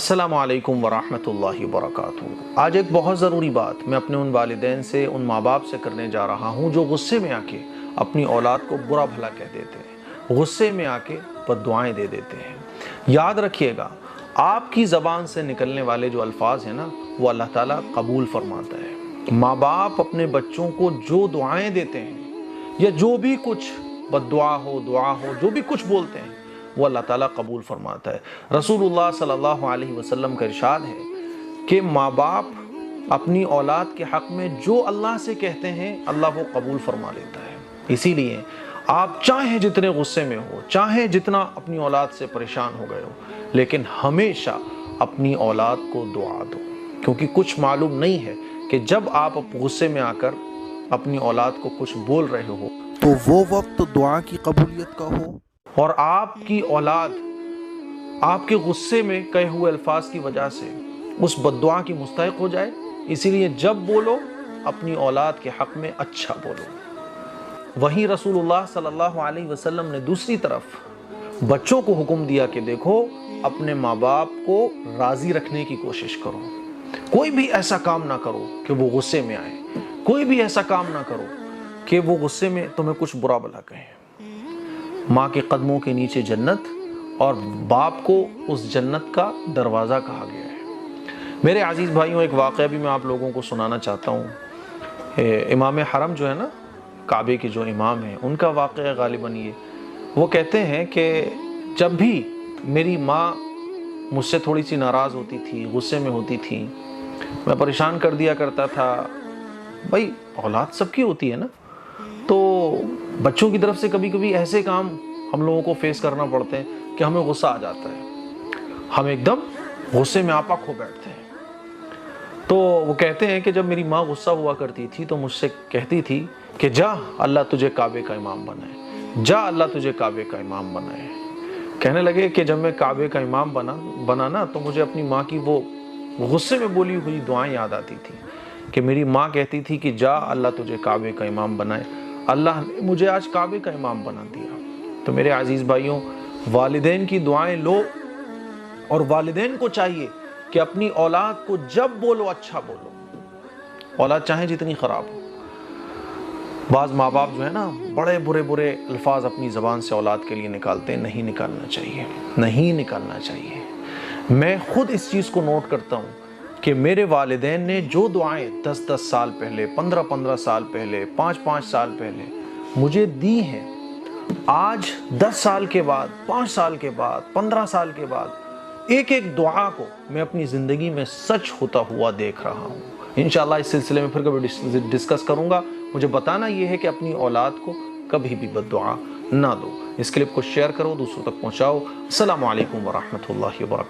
السلام علیکم ورحمۃ اللہ وبرکاتہ۔ آج ایک بہت ضروری بات میں اپنے ان والدین سے، ان ماں باپ سے کرنے جا رہا ہوں جو غصے میں آ کے اپنی اولاد کو برا بھلا کہہ دیتے ہیں، غصے میں آ کے بد دعائیں دے دیتے ہیں۔ یاد رکھیے گا، آپ کی زبان سے نکلنے والے جو الفاظ ہیں نا، وہ اللہ تعالیٰ قبول فرماتا ہے۔ ماں باپ اپنے بچوں کو جو دعائیں دیتے ہیں یا جو بھی کچھ بد دعا ہو، دعا ہو، جو بھی کچھ بولتے ہیں، وہ اللہ تعالیٰ قبول فرماتا ہے۔ رسول اللہ صلی اللہ علیہ وسلم کا ارشاد ہے کہ ماں باپ اپنی اولاد کے حق میں جو اللہ سے کہتے ہیں، اللہ وہ قبول فرما لیتا ہے۔ اسی لیے آپ چاہیں جتنے غصے میں ہو، چاہیں جتنا اپنی اولاد سے پریشان ہو گئے ہو، لیکن ہمیشہ اپنی اولاد کو دعا دو، کیونکہ کچھ معلوم نہیں ہے کہ جب آپ غصے میں آ کر اپنی اولاد کو کچھ بول رہے ہو تو وہ وقت دعا کی قبولیت کا ہو، اور آپ کی اولاد آپ کے غصے میں کہے ہوئے الفاظ کی وجہ سے اس بد دعا کی مستحق ہو جائے۔ اسی لیے جب بولو اپنی اولاد کے حق میں اچھا بولو۔ وہیں رسول اللہ صلی اللہ علیہ وسلم نے دوسری طرف بچوں کو حکم دیا کہ دیکھو، اپنے ماں باپ کو راضی رکھنے کی کوشش کرو۔ کوئی بھی ایسا کام نہ کرو کہ وہ غصے میں آئے، کوئی بھی ایسا کام نہ کرو کہ وہ غصے میں تمہیں کچھ برا بھلا کہیں۔ ماں کے قدموں کے نیچے جنت، اور باپ کو اس جنت کا دروازہ کہا گیا ہے۔ میرے عزیز بھائیوں، ایک واقعہ بھی میں آپ لوگوں کو سنانا چاہتا ہوں۔ امام حرم جو ہے نا، کعبے کے جو امام ہیں، ان کا واقعہ غالباً وہ کہتے ہیں کہ جب بھی میری ماں مجھ سے تھوڑی سی ناراض ہوتی تھی، غصے میں ہوتی تھی، میں پریشان کر دیا کرتا تھا۔ بھائی اولاد سب کی ہوتی ہے نا، تو بچوں کی طرف سے کبھی کبھی ایسے کام ہم لوگوں کو فیس کرنا پڑتے ہیں کہ ہمیں غصہ آ جاتا ہے، ہم ایک دم غصے میں آپا کھو بیٹھتے ہیں۔ تو وہ کہتے ہیں کہ جب میری ماں غصہ ہوا کرتی تھی تو مجھ سے کہتی تھی کہ جا، اللہ تجھے کعبے کا امام بنائے، جا، اللہ تجھے کعبے کا امام بنائے۔ کہنے لگے کہ جب میں کعبے کا امام بنا نا، تو مجھے اپنی ماں کی وہ غصے میں بولی ہوئی دعائیں یاد آتی تھی کہ میری ماں کہتی تھی کہ جا، اللہ تجھے کعبے کا امام بنائے، اللہ نے مجھے آج کعبے کا امام بنا دیا۔ تو میرے عزیز بھائیوں، والدین کی دعائیں لو، اور والدین کو چاہیے کہ اپنی اولاد کو جب بولو اچھا بولو، اولاد چاہے جتنی خراب ہو۔ بعض ماں باپ جو ہے نا، بڑے برے الفاظ اپنی زبان سے اولاد کے لیے نکالتے ہیں، نہیں نکالنا چاہیے، نہیں نکالنا چاہیے۔ میں خود اس چیز کو نوٹ کرتا ہوں کہ میرے والدین نے جو دعائیں 10 سال پہلے، 15 سال پہلے، 5 سال پہلے مجھے دی ہیں، آج 10 سال کے بعد، 5 سال کے بعد، 15 سال کے بعد ایک ایک دعا کو میں اپنی زندگی میں سچ ہوتا ہوا دیکھ رہا ہوں۔ انشاءاللہ اس سلسلے میں پھر کبھی ڈسکس کروں گا۔ مجھے بتانا یہ ہے کہ اپنی اولاد کو کبھی بھی بد دعا نہ دو۔ اس کلپ کو شیئر کرو، دوسروں تک پہنچاؤ۔ السلام علیکم ورحمۃ اللہ وبرکاتہ۔